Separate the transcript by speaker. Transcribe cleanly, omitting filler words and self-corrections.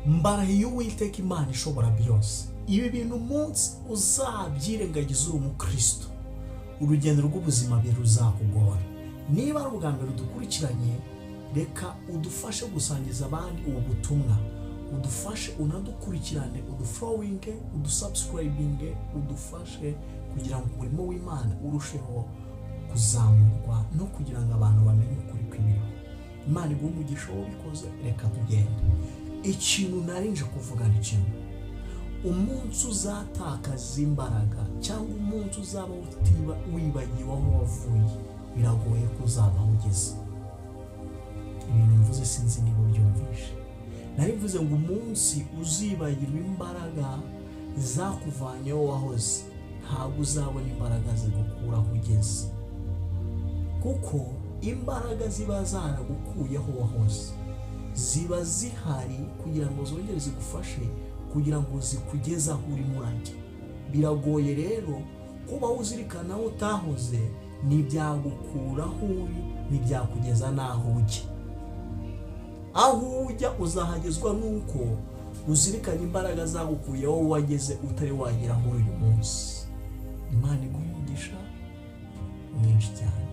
Speaker 1: mbarahiye Uwiteka Imana ishobora byose, ibi bintu umunsi uzabyirengagiza uri umukristo, urugendo rw'ubuzima biruzakugora. Niba ari ubwa mbere udukurikiranye, reka udufashe gusangiza abandi ubu butumwa, udufashe unadukurikirane, udufollowinge, udusubscribinge, udufashe kugira ngo umurimo w'Imana urusheho kuzamurwa no kugira ngo abantu bamenye ukuri kw'ibiriho. Imana iguhe umugisha wabikoze. Reka tugende. Ikintu narinje kuvuga ni kimwe: umunsi uzatakaza imbaraga cyangwa umunsi uzaba wibagiwe aho wavuye, biragoye ko uzaba ugeze. Ibintu mvuze sinzi niba ubyumvishe. Narivuze ngo umunsi uzibagirwa imbaraga zakuvanyeho wahoze, ntabwo uzabona imbaraga zigukura aho ugeze, kuko imbaraga ziba zaragukuyeho wahoze ziba zihari kugira ngo zongere zigufashe, kugira ngo zikugeze aho urimo urajya. Biragoye rero kuba uzirikana aho utahoze, ntibyagukura aho uri, ntibyakugeza n'aho ujya. Aho ujya uzahagezwa nuko uzirikana imbaraga zagukuyeho wageze utari wagera muri uyu munsi. Imana iguhe umugisha mwinshi cyane.